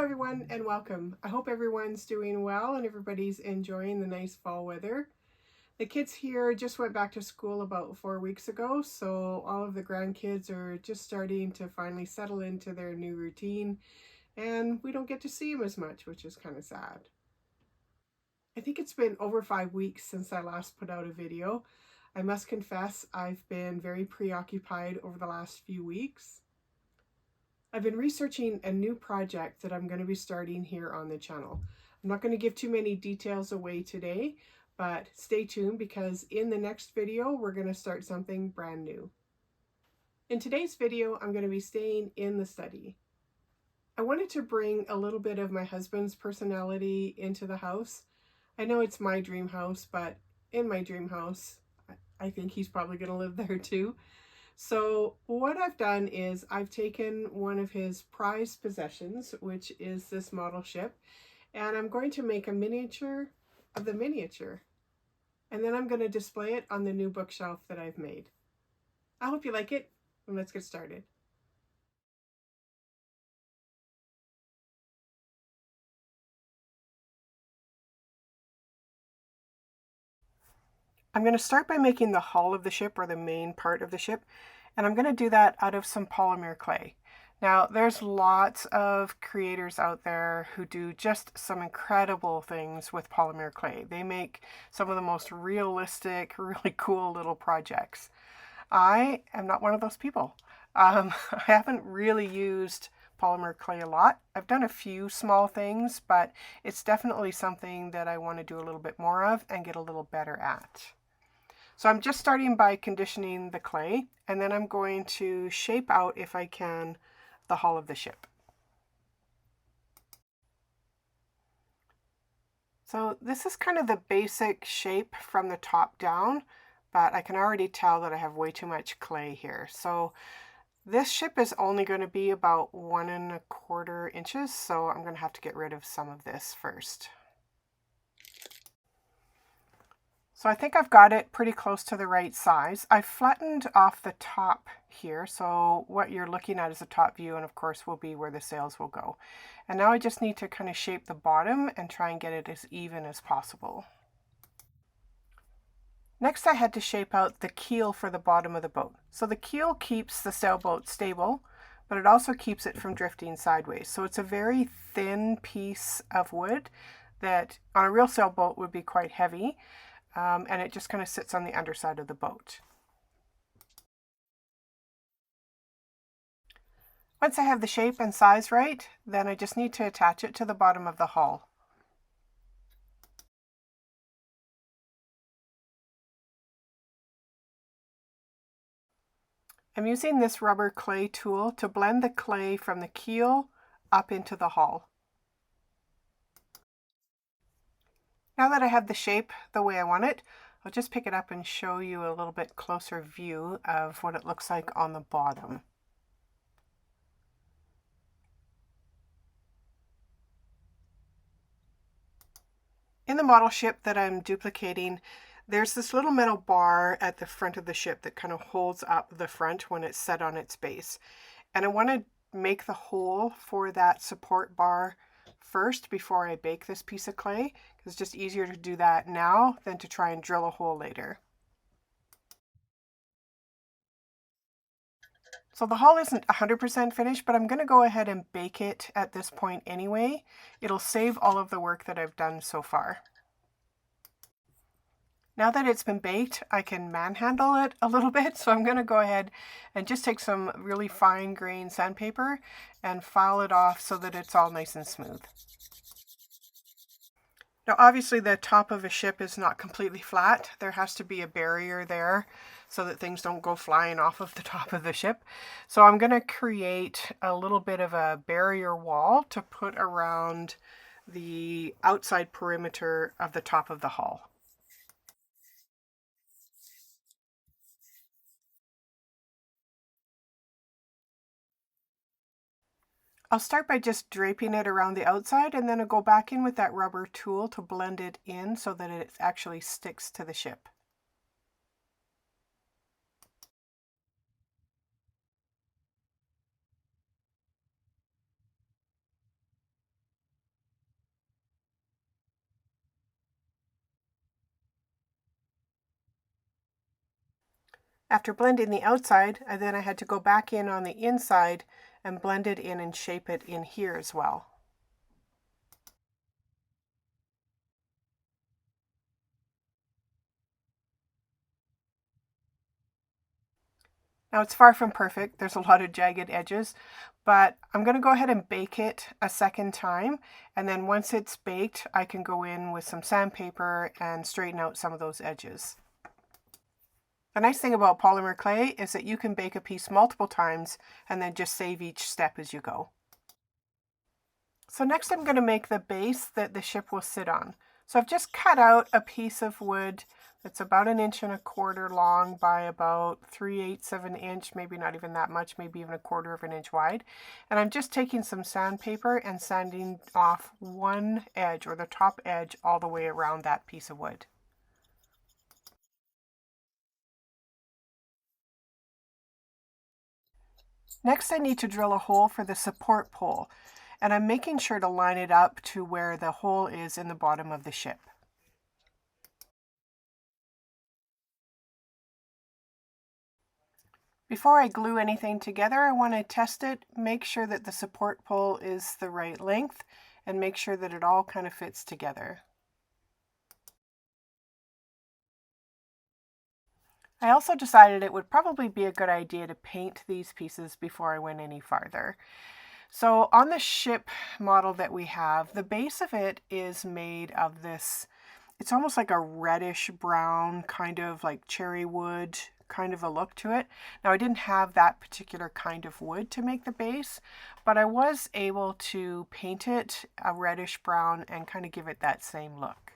Hello everyone and welcome. I hope everyone's doing well and everybody's enjoying the nice fall weather. The kids here just went back to school about 4 weeks ago, so all of the grandkids are just starting to finally settle into their new routine, and we don't get to see them as much, which is kind of sad. I think it's been over 5 weeks since I last put out a video. I must confess I've been very preoccupied over the last few weeks. I've been researching a new project that I'm going to be starting here on the channel. I'm not going to give too many details away today, but stay tuned because in the next video, we're going to start something brand new. In today's video, I'm going to be staying in the study. I wanted to bring a little bit of my husband's personality into the house. I know it's my dream house, but in my dream house, I think he's probably going to live there too. So what I've done is I've taken one of his prized possessions, which is this model ship, and I'm going to make a miniature of the miniature. And then I'm going to display it on the new bookshelf that I've made. I hope you like it, and let's get started. I'm going to start by making the hull of the ship, or the main part of the ship, and I'm going to do that out of some polymer clay. Now, there's lots of creators out there who do just some incredible things with polymer clay. They make some of the most realistic, really cool little projects. I am not one of those people. I haven't really used polymer clay a lot. I've done a few small things, but it's definitely something that I want to do a little bit more of and get a little better at. So I'm just starting by conditioning the clay, and then I'm going to shape out, if I can, the hull of the ship. So this is kind of the basic shape from the top down, but I can already tell that I have way too much clay here. So this ship is only going to be about 1¼ inches, so I'm going to have to get rid of some of this first. So I think I've got it pretty close to the right size. I've flattened off the top here, so what you're looking at is a top view, and of course will be where the sails will go. And now I just need to kind of shape the bottom and try and get it as even as possible. Next, I had to shape out the keel for the bottom of the boat. So the keel keeps the sailboat stable, but it also keeps it from drifting sideways. So it's a very thin piece of wood that on a real sailboat would be quite heavy. And it just kind of sits on the underside of the boat. Once I have the shape and size right, then I just need to attach it to the bottom of the hull. I'm using this rubber clay tool to blend the clay from the keel up into the hull. Now that I have the shape the way I want it, I'll just pick it up and show you a little bit closer view of what it looks like on the bottom. In the model ship that I'm duplicating, there's this little metal bar at the front of the ship that kind of holds up the front when it's set on its base. And I want to make the hole for that support bar first before I bake this piece of clay. It's just easier to do that now than to try and drill a hole later. So the hull isn't 100% finished, but I'm going to go ahead and bake it at this point anyway. It'll save all of the work that I've done so far. Now that it's been baked, I can manhandle it a little bit, so I'm going to go ahead and just take some really fine grained sandpaper and file it off so that it's all nice and smooth. Now obviously the top of a ship is not completely flat. There has to be a barrier there so that things don't go flying off of the top of the ship. So I'm going to create a little bit of a barrier wall to put around the outside perimeter of the top of the hull. I'll start by just draping it around the outside, and then I'll go back in with that rubber tool to blend it in so that it actually sticks to the ship. After blending the outside, then I had to go back in on the inside and blend it in and shape it in here as well. Now it's far from perfect. There's a lot of jagged edges, but I'm going to go ahead and bake it a second time. And then once it's baked, I can go in with some sandpaper and straighten out some of those edges. The nice thing about polymer clay is that you can bake a piece multiple times and then just save each step as you go. So next I'm going to make the base that the ship will sit on. So I've just cut out a piece of wood that's about 1.25 inches long by about 3/8 of an inch, maybe not even that much, maybe even 1/4 of an inch wide. And I'm just taking some sandpaper and sanding off one edge, or the top edge, all the way around that piece of wood. Next I need to drill a hole for the support pole, and I'm making sure to line it up to where the hole is in the bottom of the ship. Before I glue anything together, I want to test it, make sure that the support pole is the right length, and make sure that it all kind of fits together. I also decided it would probably be a good idea to paint these pieces before I went any farther. So on the ship model that we have, the base of it is made of this, it's almost like a reddish brown, kind of like cherry wood kind of a look to it. Now I didn't have that particular kind of wood to make the base, but I was able to paint it a reddish brown and kind of give it that same look.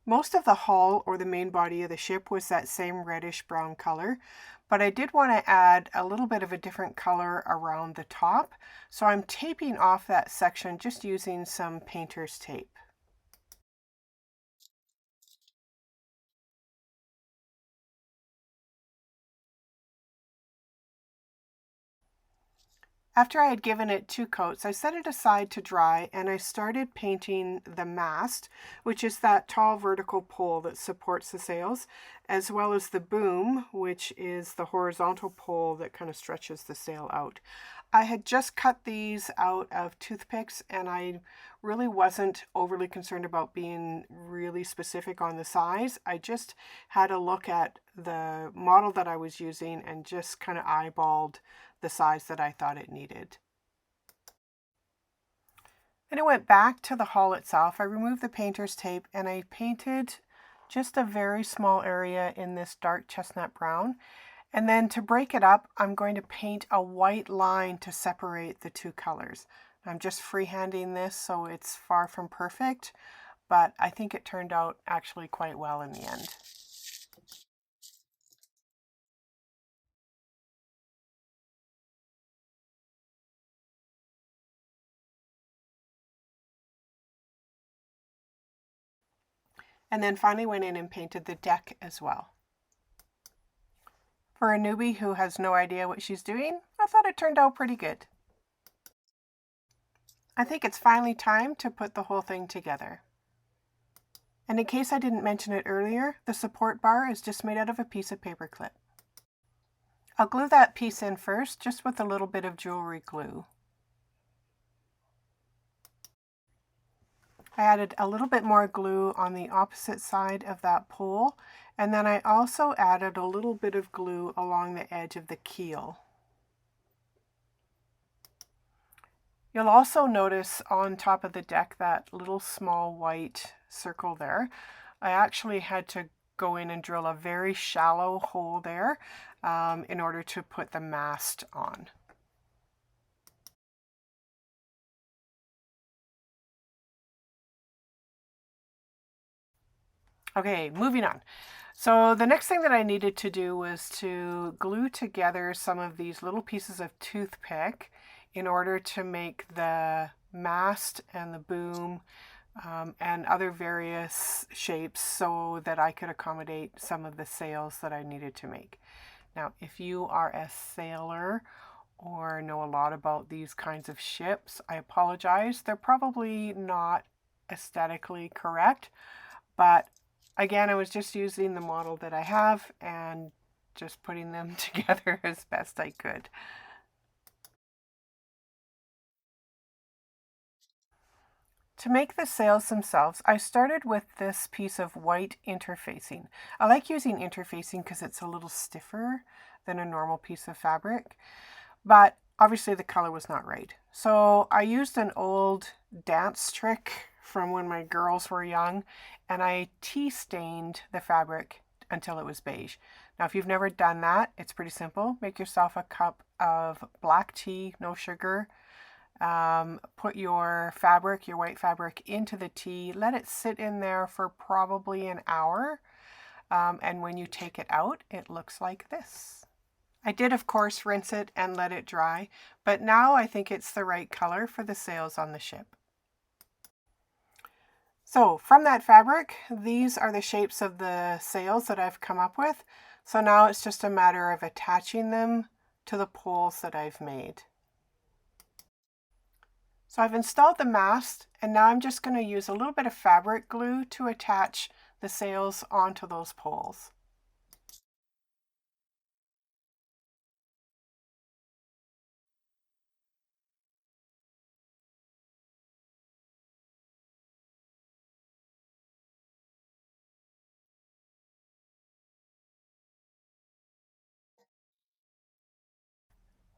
Most of the hull, or the main body of the ship, was that same reddish brown color, but I did want to add a little bit of a different color around the top, so I'm taping off that section just using some painter's tape. After I had given it 2 coats, I set it aside to dry and I started painting the mast, which is that tall vertical pole that supports the sails, as well as the boom, which is the horizontal pole that kind of stretches the sail out. I had just cut these out of toothpicks and I really wasn't overly concerned about being really specific on the size. I just had a look at the model that I was using and just kind of eyeballed the size that I thought it needed. Then I went back to the hull itself. I removed the painter's tape and I painted just a very small area in this dark chestnut brown. And then to break it up, I'm going to paint a white line to separate the two colors. I'm just freehanding this, so it's far from perfect, but I think it turned out actually quite well in the end. And then finally went in and painted the deck as well. For a newbie who has no idea what she's doing, I thought it turned out pretty good. I think it's finally time to put the whole thing together. And in case I didn't mention it earlier, the support bar is just made out of a piece of paper clip. I'll glue that piece in first, just with a little bit of jewelry glue. I added a little bit more glue on the opposite side of that pole, and then I also added a little bit of glue along the edge of the keel. You'll also notice on top of the deck that little small white circle there. I actually had to go in and drill a very shallow hole there in order to put the mast on. Okay, moving on. So the next thing that I needed to do was to glue together some of these little pieces of toothpick in order to make the mast and the boom and other various shapes so that I could accommodate some of the sails that I needed to make. Now, if you are a sailor or know a lot about these kinds of ships, I apologize. They're probably not aesthetically correct, but Again, I was just using the model that I have and just putting them together as best I could. To make the sails themselves, I started with this piece of white interfacing. I like using interfacing because it's a little stiffer than a normal piece of fabric, but obviously the color was not right. So I used an old dance trick from when my girls were young, and I tea stained the fabric until it was beige. Now, if you've never done that, it's pretty simple. Make yourself a cup of black tea, no sugar. Put your fabric, your white fabric, into the tea. Let it sit in there for probably an hour. And when you take it out, it looks like this. I did, of course, rinse it and let it dry, but now I think it's the right color for the sails on the ship. So from that fabric, these are the shapes of the sails that I've come up with. So now it's just a matter of attaching them to the poles that I've made. So I've installed the mast, and now I'm just going to use a little bit of fabric glue to attach the sails onto those poles.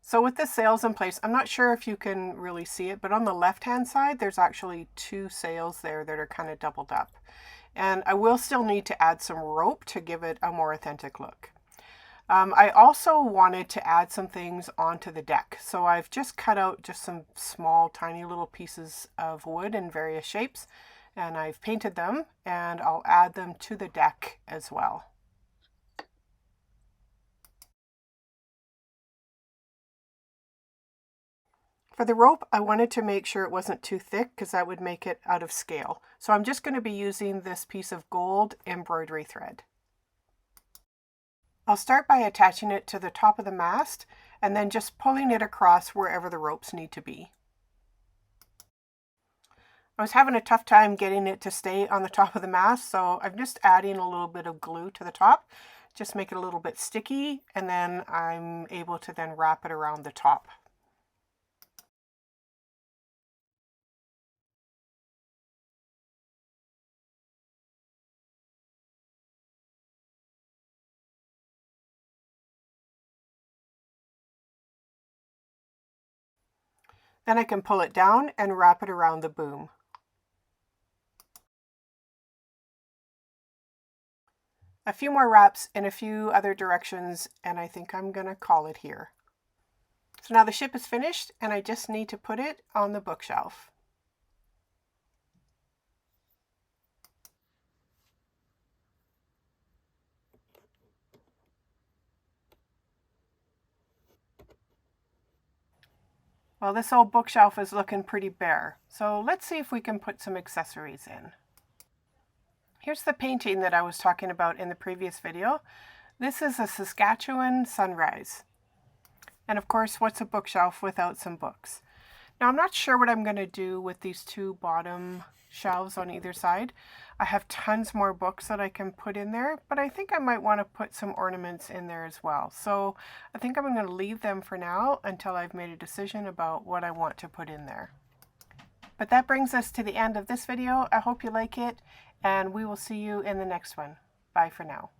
So with the sails in place, I'm not sure if you can really see it, but on the left-hand side, there's actually two sails there that are kind of doubled up. And I will still need to add some rope to give it a more authentic look. I also wanted to add some things onto the deck. So I've just cut out just some small, tiny little pieces of wood in various shapes, and I've painted them, and I'll add them to the deck as well. For the rope, I wanted to make sure it wasn't too thick because that would make it out of scale. So I'm just going to be using this piece of gold embroidery thread. I'll start by attaching it to the top of the mast and then just pulling it across wherever the ropes need to be. I was having a tough time getting it to stay on the top of the mast, so I'm just adding a little bit of glue to the top, just make it a little bit sticky, and then I'm able to then wrap it around the top. Then I can pull it down and wrap it around the boom. A few more wraps in a few other directions, and I think I'm going to call it here. So now the ship is finished, and I just need to put it on the bookshelf. Well, this old bookshelf is looking pretty bare, so let's see if we can put some accessories in. Here's the painting that I was talking about in the previous video. This is a Saskatchewan sunrise. And of course, what's a bookshelf without some books? Now, I'm not sure what I'm going to do with these two bottom shelves on either side. I have tons more books that I can put in there, but I think I might want to put some ornaments in there as well. So I think I'm going to leave them for now until I've made a decision about what I want to put in there. But that brings us to the end of this video. I hope you like it, and we will see you in the next one. Bye for now.